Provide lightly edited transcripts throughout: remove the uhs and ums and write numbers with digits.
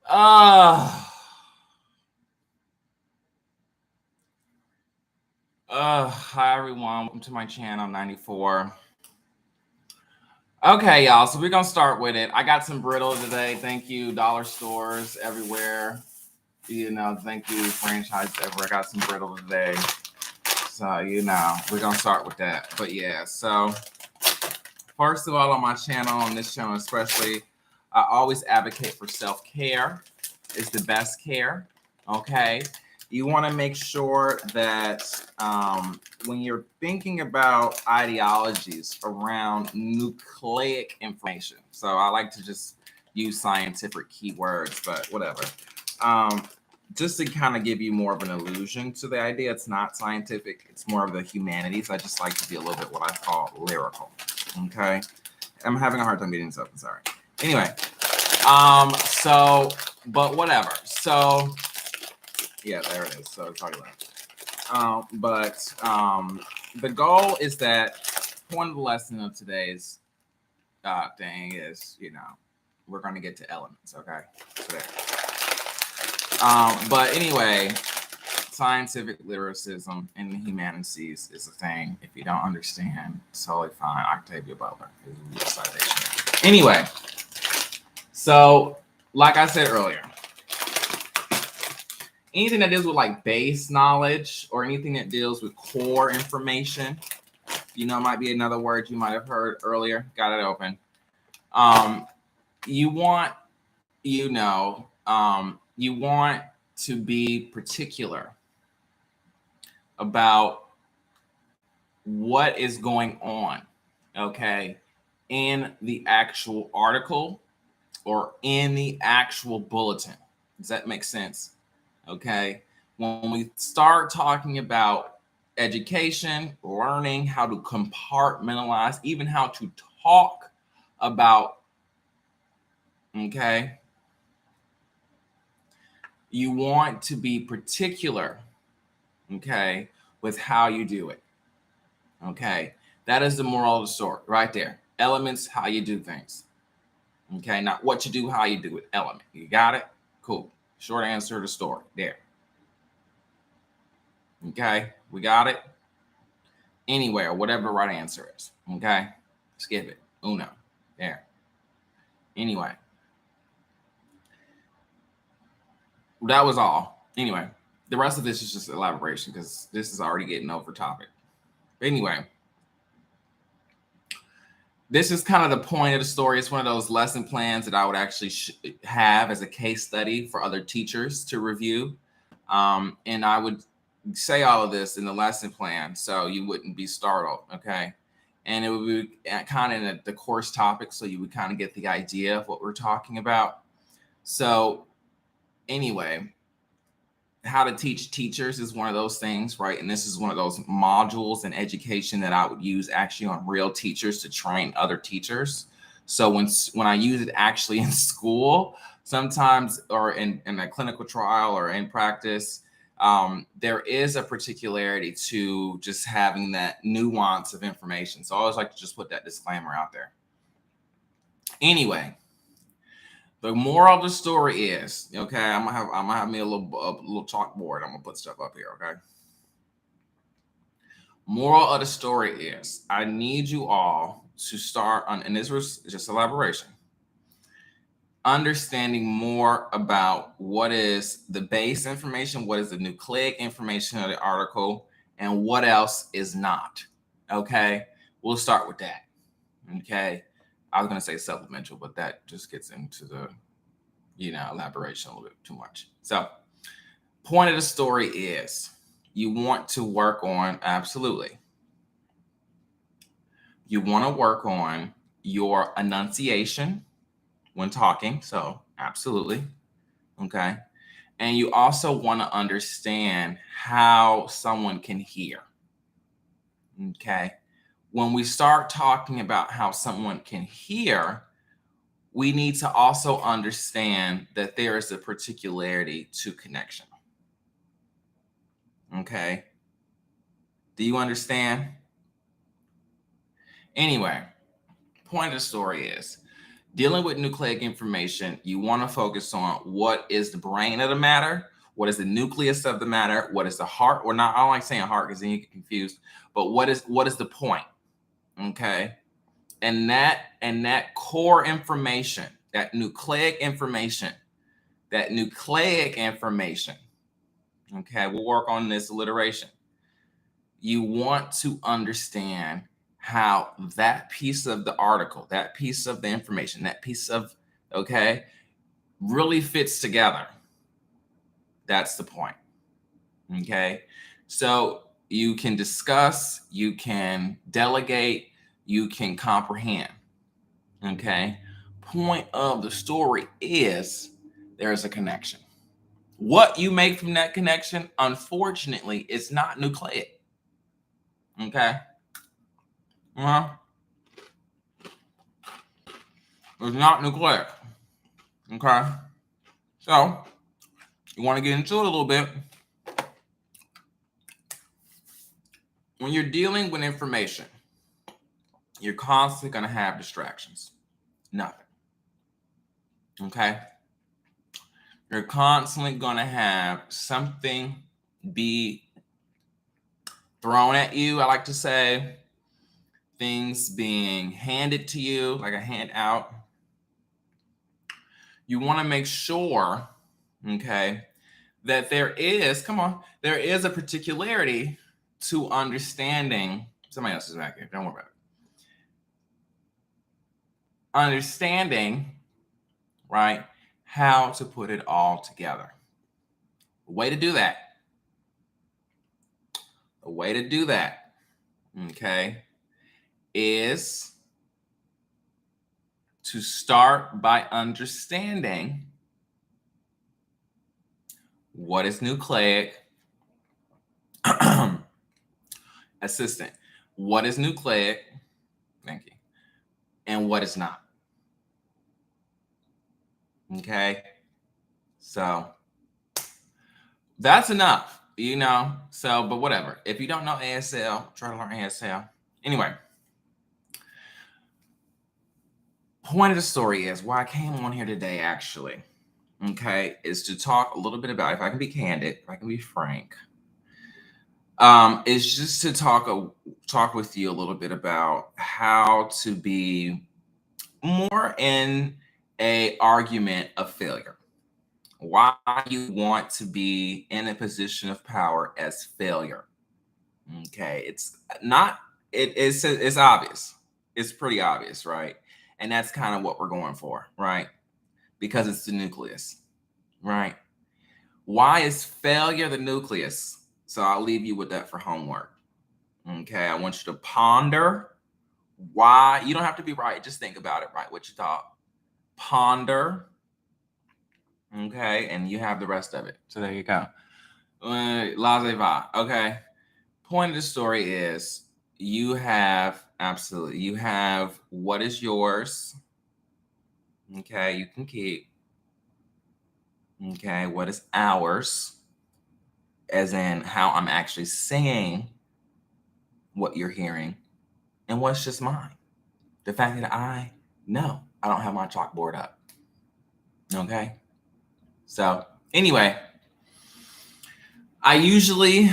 Uh, Hi everyone. Welcome to my channel 94. Okay, y'all. So we're gonna start with it. I got some brittle today. Thank you, dollar stores everywhere. Thank you, franchise everywhere. I got some brittle today. So we're gonna start with that. But yeah, so first of all, on my channel, on this channel especially, I always advocate for self-care. Is the best care. Okay. You want to make sure that when you're thinking about ideologies around nucleic information, so I like to just use scientific keywords, but whatever. Just to kind of give you more of an illusion to the idea, it's not scientific, it's more of the humanities. I just like to be a little bit what I call lyrical. Okay. I'm having a hard time getting this up. I'm sorry. Anyway, but whatever. So yeah, there it is. So it's already left. The goal is that point of the lesson of today's thing is, we're going to get to elements. Okay. So there. But anyway, scientific lyricism in the humanities is a thing. If you don't understand, it's totally fine. Octavia Butler is a citation. Anyway, so like I said earlier, anything that deals with like base knowledge or anything that deals with core information, might be another word you might have heard earlier. Got it open. You want, you want to be particular about what is going on, okay, in the actual article or in the actual bulletin. Does that make sense? Okay. When we start talking about education, learning how to compartmentalize, even how to talk about, okay, you want to be particular, okay, with how you do it. Okay. That is the moral of the story right there. Elements, how you do things. Okay. Not what you do, how you do it. Element. You got it? Cool. Short answer to the story. There. Okay. We got it? Anywhere, whatever the right answer is. Okay. Skip it. Uno. There. Anyway. That was all. Anyway. The rest of this is just elaboration because this is already getting over topic. Anyway. This is kind of the point of the story. It's one of those lesson plans that I would actually have as a case study for other teachers to review. And I would say all of this in the lesson plan so you wouldn't be startled, okay? And it would be kind of in the course topic so you would kind of get the idea of what we're talking about. So anyway, how to teach teachers is one of those things, right? And this is one of those modules in education that I would use actually on real teachers to train other teachers. So when I use it actually in school, sometimes or in a clinical trial or in practice, there is a particularity to just having that nuance of information. So I always like to just put that disclaimer out there. Anyway, the moral of the story is, okay, I'm gonna have me a little chalkboard. I'm gonna put stuff up here, okay? Moral of the story is, I need you all to start on, and this was just elaboration, understanding more about what is the base information, what is the nucleic information of the article, and what else is not. Okay, we'll start with that. Okay, I was gonna say supplemental, but that just gets into the elaboration a little bit too much. So, point of the story is you want to work on, absolutely. You want to work on your enunciation when talking. So, absolutely. Okay. And you also want to understand how someone can hear. Okay. When we start talking about how someone can hear, we need to also understand that there is a particularity to connection. Okay. Do you understand? Anyway, point of the story is Dealing with nucleic information, you want to focus on what is the brain of the matter, what is the nucleus of the matter, what is the heart, or not. I don't like saying heart because then you get confused. But what is the point? Okay, and that core information, that nucleic information. Okay, we'll work on this alliteration. You want to understand how that piece of the article, that piece of the information, that piece of, okay, really fits together. That's the point. Okay. So you can discuss, you can delegate, you can comprehend. Okay. Point of the story is there's a connection. What you make from that connection, unfortunately, is not nucleic. Okay. It's not nucleic. Okay. So you want to get into it a little bit. When you're dealing with information, you're constantly going to have distractions. Nothing. Okay. You're constantly going to have something be thrown at you. I like to say things being handed to you like a handout. You want to make sure, okay, that there is a particularity to understanding. Somebody else is back here. Don't worry about it. Understanding, right, how to put it all together. The way to do that, okay, is to start by understanding what is nucleic. Assistant, what is nucleic? Thank you. And what is not. Okay. So that's enough, So, but whatever. If you don't know ASL, try to learn ASL. Anyway, point of the story is why I came on here today, actually, okay, is to talk a little bit about, if I can be candid, if I can be frank, is just to talk with you a little bit about how to be more in a argument of failure. Why you want to be in a position of power as failure. Okay, it's obvious. It's pretty obvious, right? And that's kind of what we're going for, right? Because it's the nucleus, right? Why is failure the nucleus? So I'll leave you with that for homework. Okay, I want you to ponder why. You don't have to be right. Just think about it, right? What you thought. Ponder. Okay, and you have the rest of it. So there you go. Laissez-faire. Okay. Point of the story is you have what is yours. Okay, you can keep. Okay, what is ours? As in how I'm actually saying what you're hearing, and what's just mine. The fact that I know I don't have my chalkboard up. Okay. So anyway, I usually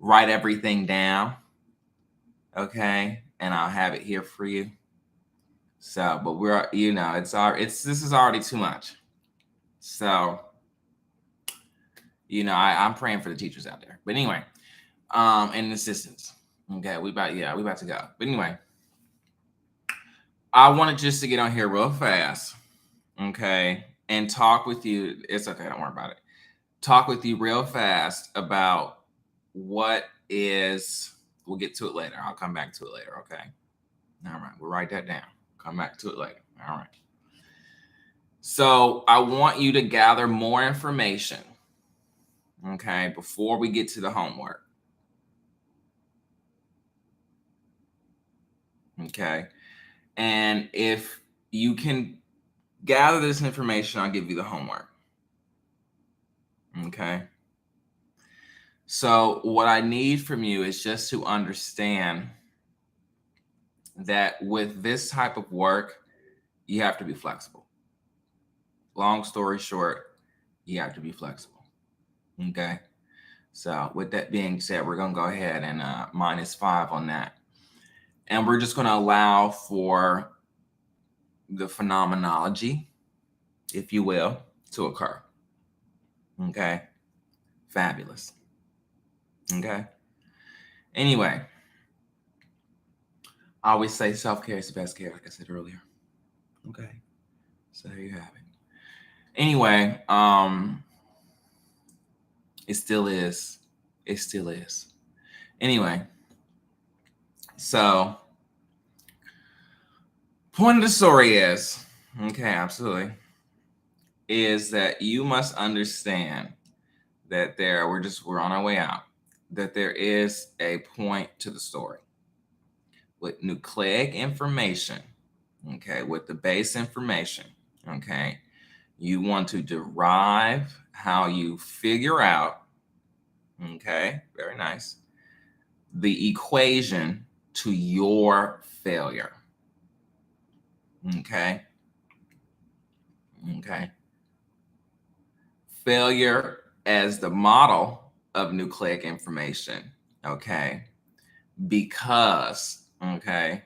write everything down. Okay. And I'll have it here for you. So, but this is already too much. So, I'm praying for the teachers out there. But anyway, and assistants. Okay, we about to go. But anyway, I wanted just to get on here real fast, okay, and talk with you. It's okay, don't worry about it. Talk with you real fast about what is. We'll get to it later. I'll come back to it later. Okay. All right, we'll write that down. Come back to it later. All right. So I want you to gather more information, okay, before we get to the homework. Okay. And if you can gather this information, I'll give you the homework. Okay. So what I need from you is just to understand that with this type of work, you have to be flexible. Long story short, you have to be flexible. Okay. So with that being said, we're going to go ahead and -5 on that. And we're just going to allow for the phenomenology, if you will, to occur. Okay. Fabulous. Okay. Anyway, I always say self-care is the best care, like I said earlier. Okay. So there you have it. Anyway, it still is. It still is. Anyway, so point of the story is, okay, absolutely, is that you must understand that we're on our way out, that there is a point to the story. With nucleic information, okay, with the base information, okay, you want to derive how you figure out, okay, very nice, the equation to your failure. Okay. Okay. Failure as the model of nucleic information. Okay. Because, okay,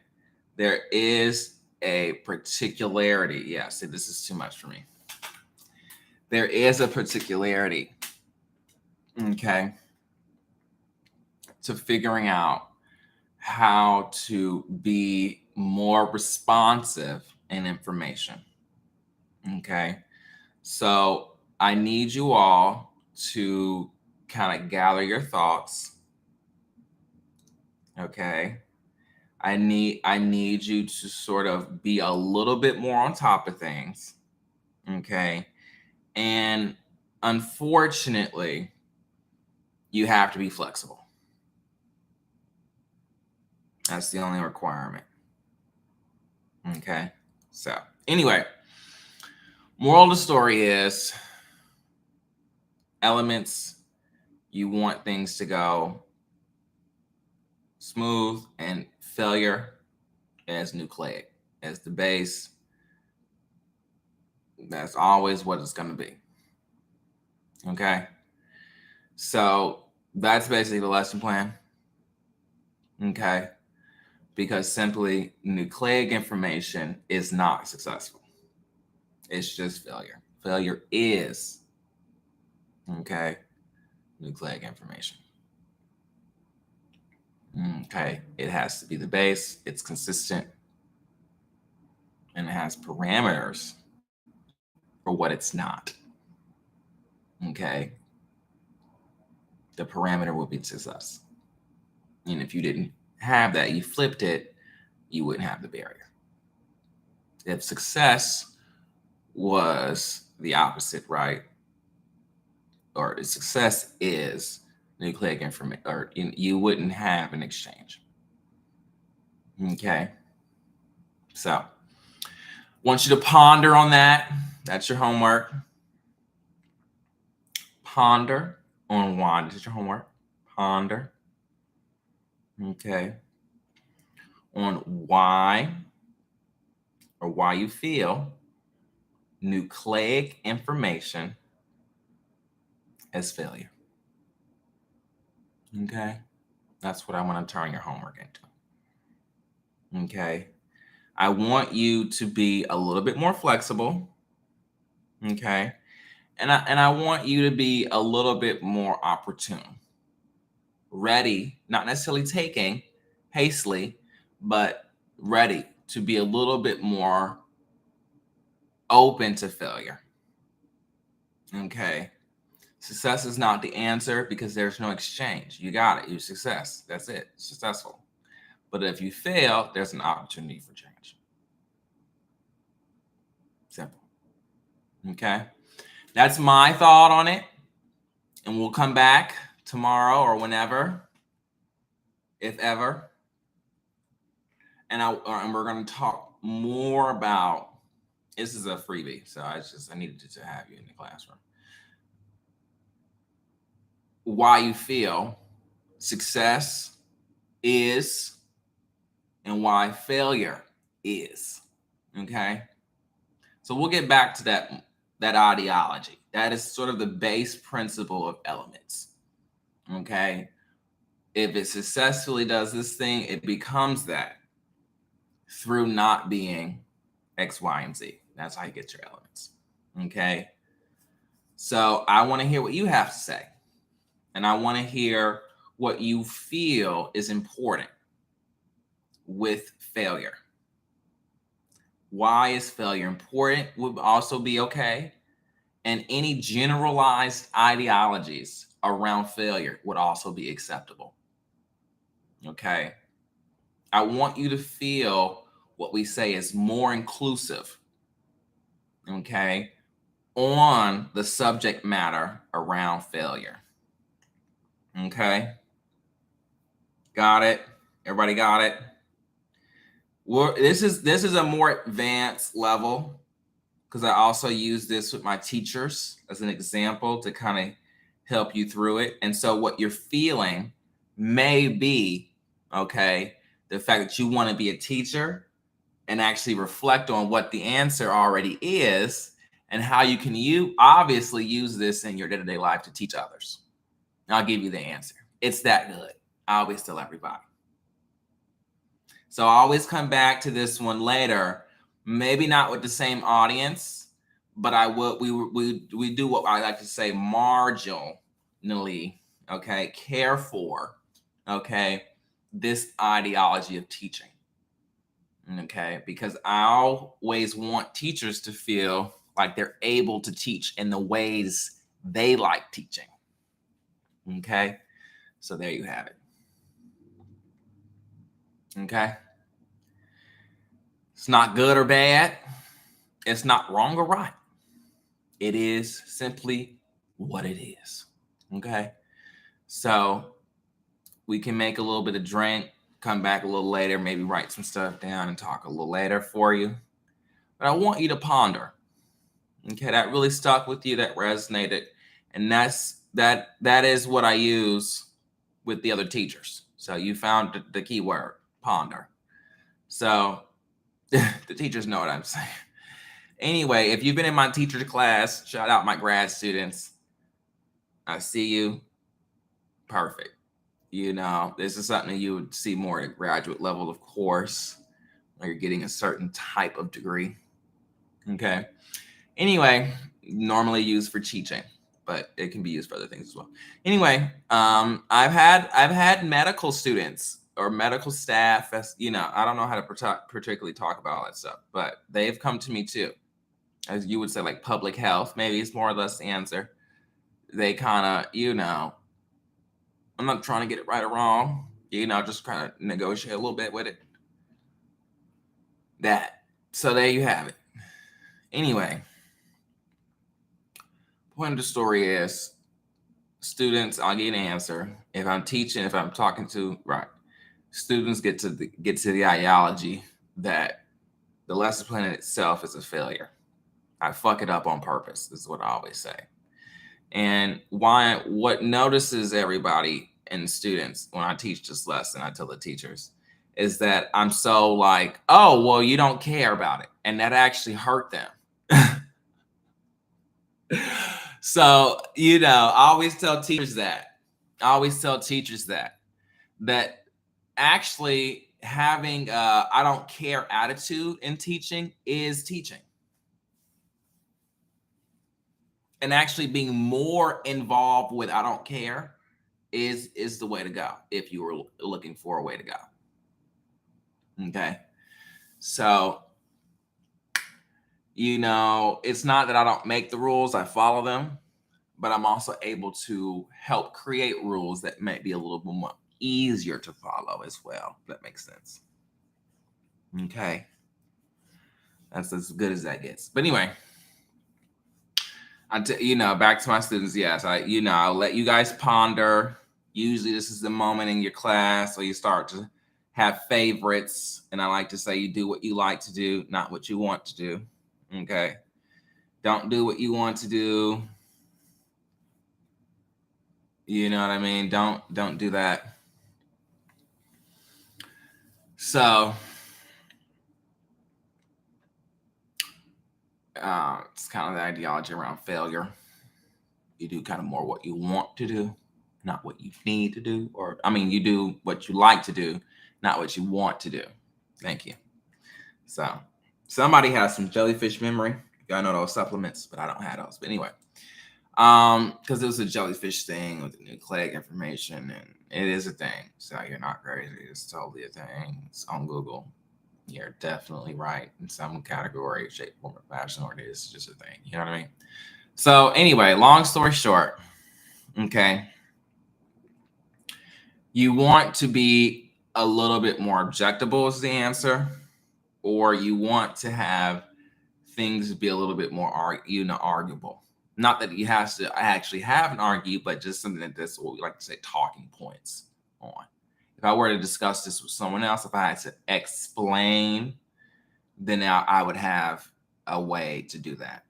there is a particularity. Yeah, see, this is too much for me. There is a particularity, okay, to figuring out how to be more responsive in information. Okay. So I need you all to kind of gather your thoughts. Okay. I need you to sort of be a little bit more on top of things. Okay. And unfortunately, you have to be flexible. That's the only requirement. Okay. So anyway, moral of the story is elements, you want things to go smooth, and failure as nucleic, as the base. That's always what it's going to be. Okay. So that's basically the lesson plan. Okay. Because simply nucleic information is not successful. It's just failure. Failure is, okay, nucleic information. Okay. It has to be the base, it's consistent, and it has parameters for what it's not. Okay. The parameter will be success. And if you didn't have that, you flipped it, you wouldn't have the barrier. If success was the opposite, right? Or success is nucleic information, or you wouldn't have an exchange. Okay. So, want you to ponder on that. That's your homework. Ponder on why. This is your homework. Ponder. Okay. On why or why you feel nucleic information as failure. Okay. That's what I want to turn your homework into. Okay. I want you to be a little bit more flexible. Okay. And I want you to be a little bit more opportune. Ready, not necessarily taking hastily, but ready to be a little bit more open to failure. Okay. Success is not the answer because there's no exchange. You got it. You success. That's it. Successful. But if you fail, there's an opportunity for change. Simple. Okay. That's my thought on it. And we'll come back tomorrow or whenever, if ever. And we're going to talk more about, this is a freebie. So I needed to have you in the classroom. Why you feel success is and why failure is. Okay. So we'll get back to that ideology. That is sort of the base principle of elements. Okay. If it successfully does this thing, it becomes that through not being X, Y, and Z. That's how you get your elements. Okay. So I want to hear what you have to say. And I want to hear what you feel is important with failure. Why is failure important would also be okay. And any generalized ideologies around failure would also be acceptable. Okay. I want you to feel what we say is more inclusive. Okay. On the subject matter around failure. Okay. Got it? Everybody got it? Well, this is a more advanced level because I also use this with my teachers as an example to kind of help you through it. And so what you're feeling may be, okay, the fact that you want to be a teacher and actually reflect on what the answer already is and how you can obviously use this in your day-to-day life to teach others. I'll give you the answer. It's that good. I always tell everybody. So I always come back to this one later, maybe not with the same audience, but we do what I like to say marginally, okay, care for, okay, this ideology of teaching, okay, because I always want teachers to feel like they're able to teach in the ways they like teaching, okay, so there you have it, okay. It's not good or bad. It's not wrong or right. It is simply what it is. Okay. So we can make a little bit of drink, come back a little later, maybe write some stuff down and talk a little later for you. But I want you to ponder. Okay. That really stuck with you, that resonated. And that is what I use with the other teachers. So you found the key word, ponder. So the teachers know what I'm saying. Anyway, if you've been in my teacher class, shout out my grad students. I see you. Perfect. This is something you would see more at graduate level, of course, when you're getting a certain type of degree. Okay. Anyway, normally used for teaching, but it can be used for other things as well. Anyway, I've had medical students or medical staff, I don't know how to particularly talk about all that stuff, but they've come to me too. As you would say, like public health, maybe it's more or less the answer. They kind of, I'm not trying to get it right or wrong, just kind of negotiate a little bit with it. So there you have it. Anyway, point of the story is, students, I'll get an answer. If I'm teaching, if I'm talking to, right, students get to the ideology that the lesson plan itself is a failure. I fuck it up on purpose. This is what I always say. And what notices everybody and students when I teach this lesson, I tell the teachers, is that I'm so like, oh, well, you don't care about it. And that actually hurt them. So, I always tell teachers that. That actually having I don't care attitude in teaching is teaching. And actually being more involved with I don't care is the way to go if you were looking for a way to go. Okay. So, it's not that I don't make the rules, I follow them, but I'm also able to help create rules that may be a little bit more easier to follow as well. If that makes sense. Okay. That's as good as that gets. But anyway, back to my students. Yes, I'll let you guys ponder. Usually this is the moment in your class where you start to have favorites. And I like to say you do what you like to do, not what you want to do. Okay. Don't do what you want to do. You know what I mean? Don't do that. So it's kind of the ideology around failure. You do kind of more what you want to do, not what you need to do. Or, I mean, you do what you like to do, not what you want to do. Thank you. So, somebody has some jellyfish memory. I know those supplements, but I don't have those. But anyway, because it was a jellyfish thing with the nucleic information, and it is a thing. So you're not crazy. It's totally a thing. It's on Google. You're definitely right in some category, shape, form, or fashion, or it is just a thing. You know what I mean? So anyway, long story short, okay, you want to be a little bit more objectable is the answer, or you want to have things be a little bit more arguable. Not that you have to actually have an argue, but just something that this what we like to say talking points on. If I were to discuss this with someone else, if I had to explain, then I would have a way to do that.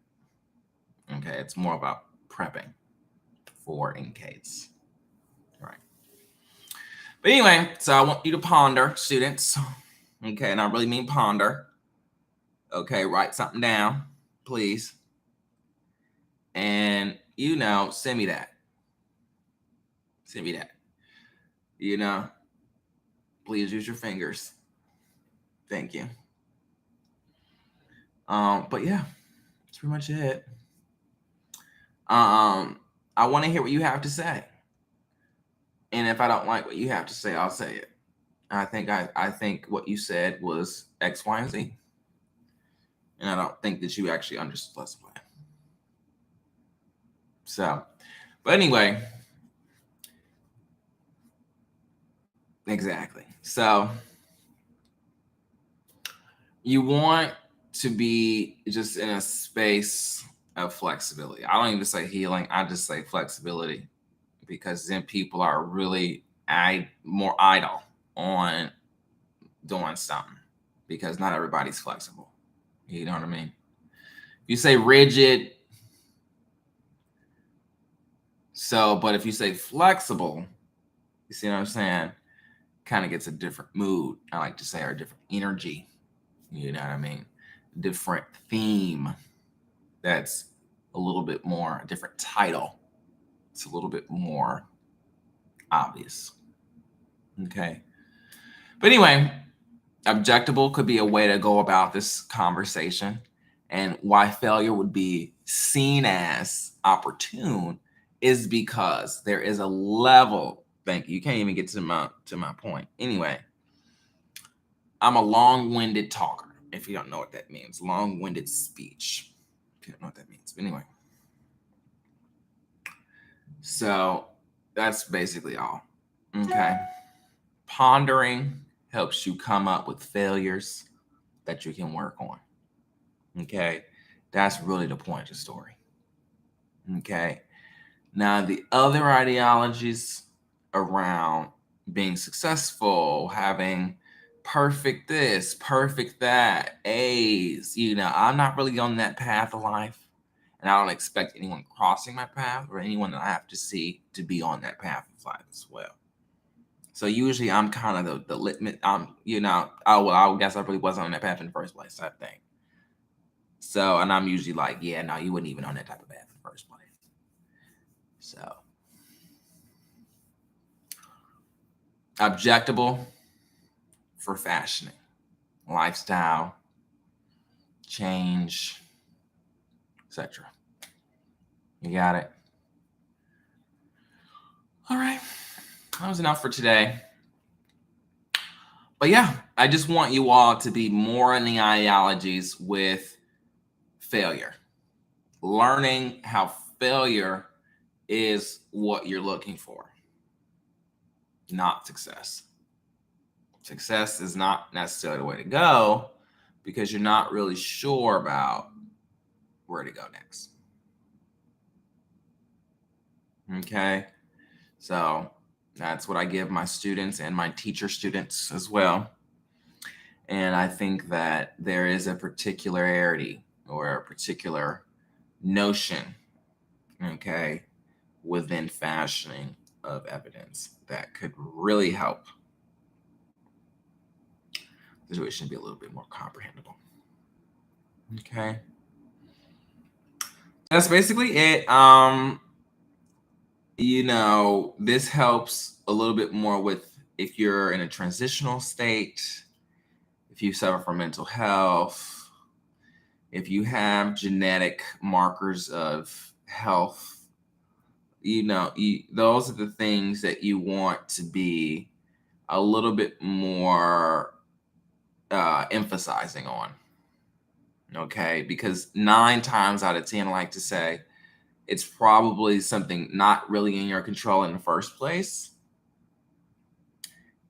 Okay, it's more about prepping for in case. All right. But anyway, so I want you to ponder, students. Okay, and I really mean ponder. Okay, write something down, please. And, send me that. Send me that. Please use your fingers. Thank you. But yeah, that's pretty much it. I want to hear what you have to say. And if I don't like what you have to say, I'll say it. I think what you said was X, Y, and Z. And I don't think that you actually understood lesson plan. So, but anyway, exactly. So you want to be just in a space of flexibility. I don't even say healing. I just say flexibility, because then people are really more idle on doing something, because not everybody's flexible. You know what I mean? You say rigid. So, but if you say flexible, you see what I'm saying? Kind of gets a different mood. I like to say, or a different energy. You know what I mean? Different theme. That's a little bit more, a different title. It's a little bit more obvious. Okay. But anyway, objectable could be a way to go about this conversation, and why failure would be seen as opportune is because there is a level. Thank you. You can't even get to my point. Anyway, I'm a long-winded talker. If you don't know what that means, long-winded speech. If you don't know what that means. But anyway, so that's basically all. Okay. Pondering helps you come up with failures that you can work on. Okay. That's really the point of the story. Okay. Now, the other ideologies around being successful, having perfect this, perfect that, A's, I'm not really on that path of life. And I don't expect anyone crossing my path or anyone that I have to see to be on that path of life as well. So usually I'm kind of the litmus. I guess I really wasn't on that path in the first place, type thing. So, and I'm usually like, yeah, no, you weren't even on that type of path in the first place. So, objectable for fashioning, lifestyle, change, etc. You got it? All right. That was enough for today. But yeah, I just want you all to be more in the ideologies with failure. Learning how failure is what you're looking for, not success. Success is not necessarily the way to go, because you're not really sure about where to go next. Okay. So that's what I give my students and my teacher students as well. And I think that there is a particularity or a particular notion, okay, within fashioning of evidence that could really help situation be a little bit more comprehensible. Okay. That's basically it. This helps a little bit more with if you're in a transitional state, if you suffer from mental health, if you have genetic markers of health, those are the things that you want to be a little bit more emphasizing on. Okay, because 9 times out of 10, I like to say, it's probably something not really in your control in the first place.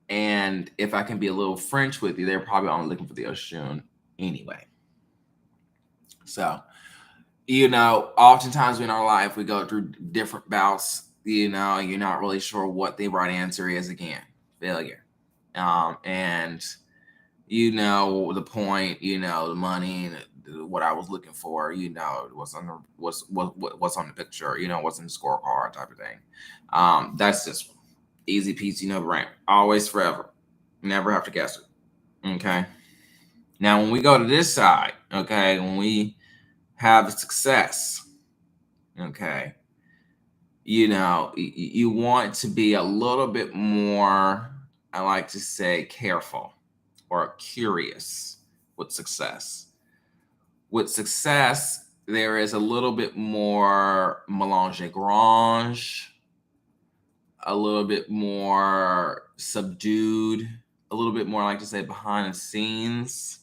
And if I can be a little French with you, they're probably only looking for the Oshun anyway. So, oftentimes in our life, we go through different bouts, you're not really sure what the right answer is again, failure. And the point, the money, what I was looking for, what's on the picture, what's in the scorecard type of thing. That's just easy peasy, no brainer. Always, forever. Never have to guess it. Okay. Now, when we go to this side, okay, when we have success, okay, you want to be a little bit more, I like to say, careful or curious with success. With success, there is a little bit more melange et grange, a little bit more subdued, a little bit more, I like to say, behind the scenes.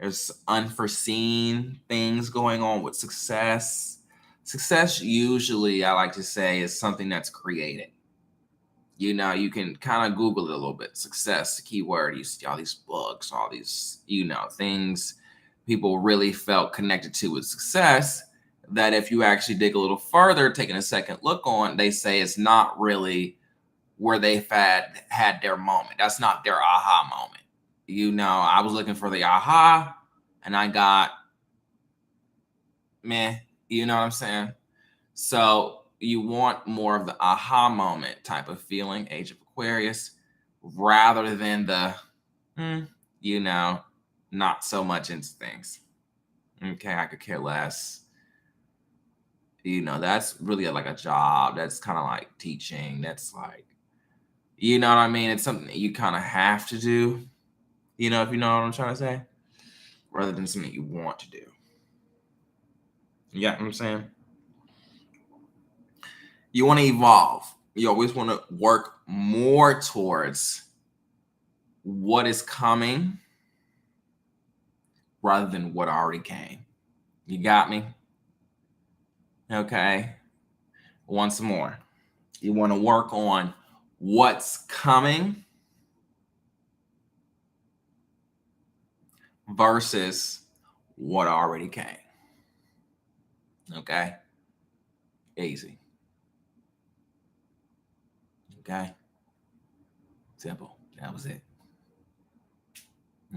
There's unforeseen things going on with success. Success usually, I like to say, is something that's created. You can kind of Google it a little bit. Success, the keyword. You see all these books, all these, things people really felt connected to with success, that if you actually dig a little further, taking a second look on, they say it's not really where they've had their moment. That's not their aha moment. I was looking for the aha and I got meh, you know what I'm saying? So you want more of the aha moment type of feeling, Age of Aquarius, rather than the, not so much into things. Okay, I could care less. That's really like a job. That's kind of like teaching. That's like, you know what I mean? It's something that you kind of have to do, if you know what I'm trying to say, rather than something you want to do. You get what I'm saying? You want to evolve. You always want to work more towards what is coming rather than what already came. You got me? Okay. Once more. You want to work on what's coming versus what already came. Okay? Easy. Okay? Simple. That was it.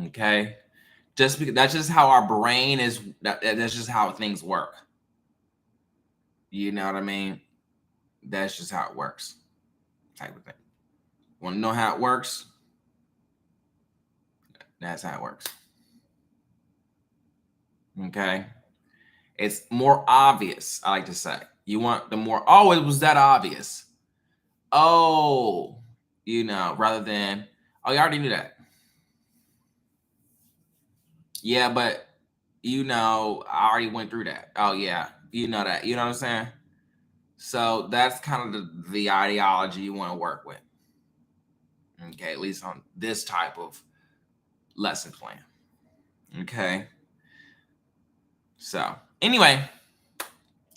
Okay? Just because that's just how our brain is, that's just how things work. You know what I mean? That's just how it works. Type of thing. Want to know how it works? That's how it works. Okay? It's more obvious, I like to say. You want the more, oh, it was that obvious. Oh, rather than, oh, you already knew that. Yeah, but I already went through that. Oh yeah, you know that. You know what I'm saying? So that's kind of the ideology you want to work with. Okay, at least on this type of lesson plan. Okay. So anyway,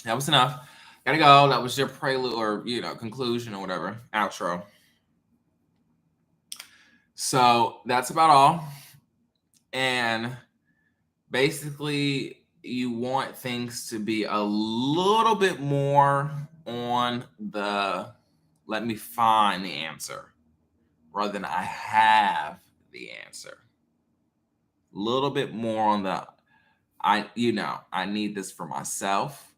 that was enough. Gotta go. That was your prelude or conclusion or whatever, outro. So that's about all. And basically, you want things to be a little bit more on the let me find the answer rather than I have the answer. A little bit more on the I need this for myself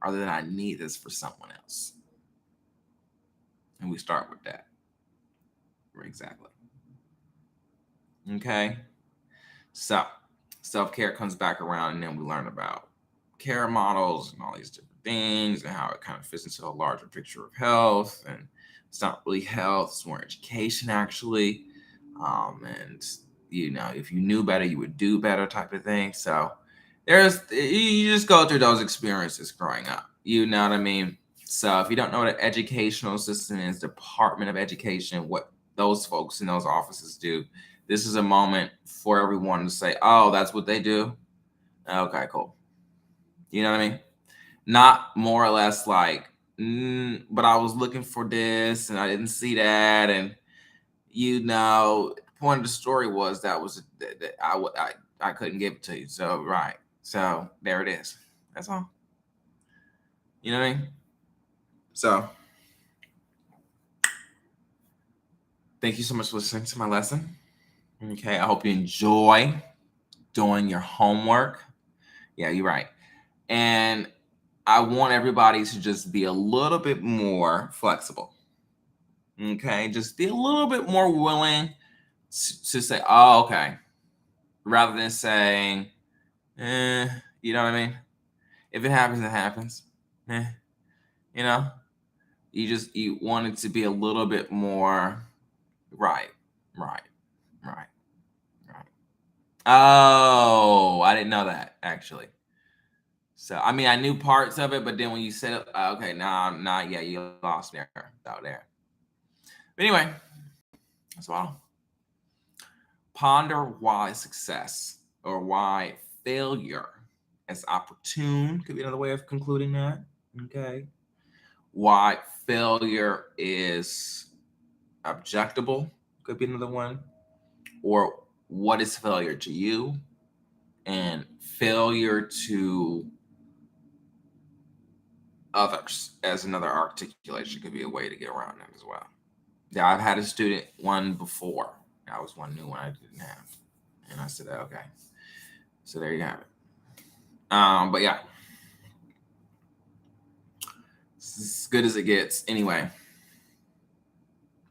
rather than I need this for someone else. And we start with that. Exactly. Okay. So self-care comes back around, and then we learn about care models and all these different things and how it kind of fits into a larger picture of health. And it's not really health, it's more education actually. And if you knew better, you would do better type of thing. So you just go through those experiences growing up. You know what I mean? So if you don't know what an educational system is, Department of Education, what those folks in those offices do, this is a moment for everyone to say, oh, that's what they do. Okay, cool. You know what I mean? Not more or less like, but I was looking for this and I didn't see that. And, the point of the story was that I couldn't give it to you. So, right. So there it is. That's all. You know what I mean? So thank you so much for listening to my lesson. Okay. I hope you enjoy doing your homework. Yeah, you're right. And I want everybody to just be a little bit more flexible. Okay. Just be a little bit more willing to say, oh, okay. Rather than saying, you know what I mean? If it happens, it happens. Eh, you know, you want it to be a little bit more right, right, right, right. Oh, I didn't know that actually. So I mean, I knew parts of it, but then when you said it, okay, nah, yeah, you lost there, out there. But anyway, that's all. Ponder why success or why failure is opportune could be another way of concluding that. Okay. Why failure is objectable could be another one. Or what is failure to you? And failure to others as another articulation could be a way to get around that as well. Yeah, I've had a student one before. That was one new one I didn't have. And I said, okay. So there you have it. But yeah, it's as good as it gets. Anyway,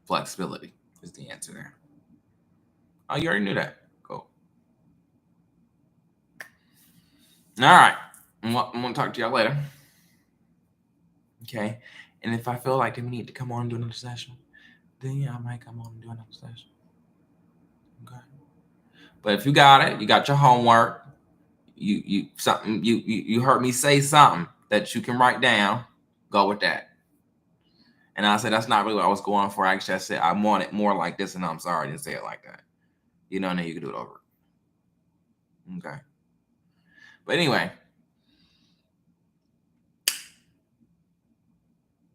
flexibility is the answer there. Oh, you already knew that. Cool. All right. I'm going to talk to y'all later. Okay. And if I feel like we need to come on and do another session, then yeah, I might come on and do another session. Okay. But if you got it, you got your homework, you heard me say something that you can write down, go with that. And I said that's not really what I was going for. Actually, I said I want it more like this, and I'm sorry I didn't say it like that. And then you can do it over. Okay. But anyway,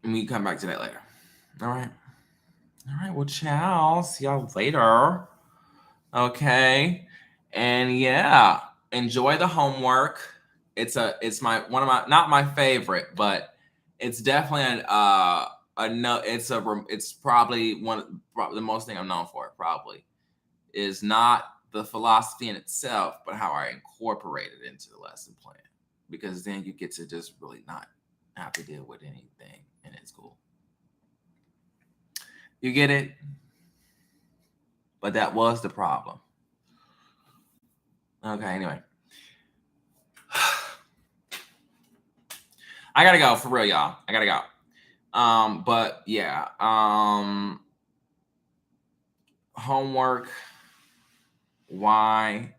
we come back to that later. All right. All right. Well, ciao. See y'all later. Okay. And yeah, enjoy the homework. It's my one of my not my favorite, but it's definitely a no. It's probably the most thing I'm known for. Probably is not the philosophy in itself, but how I incorporate it into the lesson plan. Because then you get to just really not have to deal with anything, and it's cool. You get it? But that was the problem. Okay, anyway. I gotta go for real, y'all. I gotta go. But yeah. Homework. Why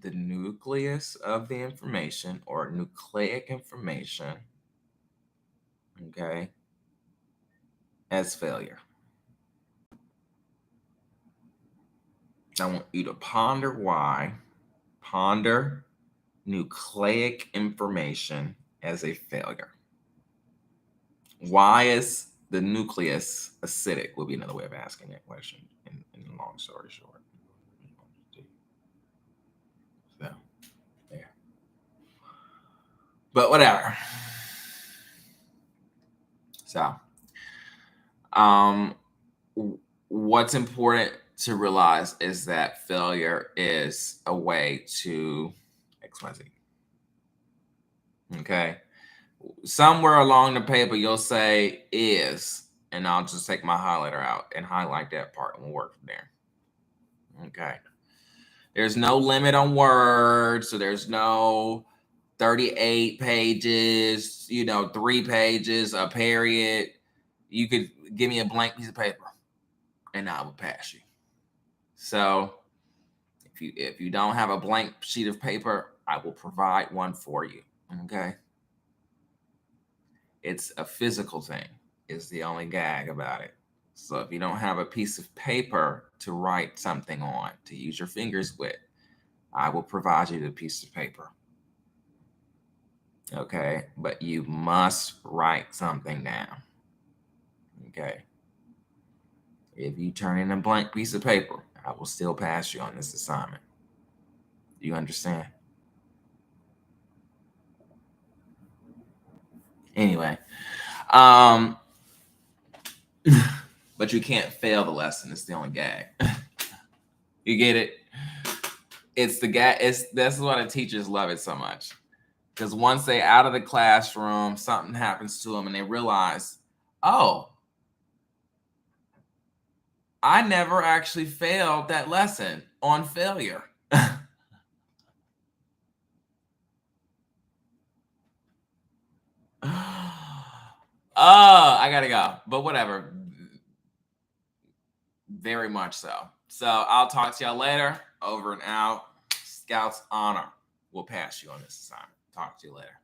the nucleus of the information or nucleic information, okay, as failure. I want you to ponder why. Ponder nucleic information as a failure. Why is the nucleus acidic? Would be another way of asking that question. In long story short. So, yeah. But whatever. So, what's important to realize is that failure is a way to XYZ. Okay. Somewhere along the paper, you'll say is, and I'll just take my highlighter out and highlight that part and we'll work from there. Okay. There's no limit on words, so there's no 38 pages, 3 pages, a period. You could give me a blank piece of paper and I will pass you. So if you don't have a blank sheet of paper, I will provide one for you. Okay. It's a physical thing, is the only gag about it. So if you don't have a piece of paper to write something on, to use your fingers with, I will provide you the piece of paper. Okay. But you must write something down. Okay. If you turn in a blank piece of paper, I will still pass you on this assignment. Do you understand? Anyway, but you can't fail the lesson. It's the only gag. You get it? It's the gag. This is why the teachers love it so much. Because once they're out of the classroom, something happens to them and they realize, oh, I never actually failed that lesson on failure. I gotta go. But whatever. Very much so. So I'll talk to y'all later. Over and out. Scouts honor. We'll pass you on this assignment. Talk to you later.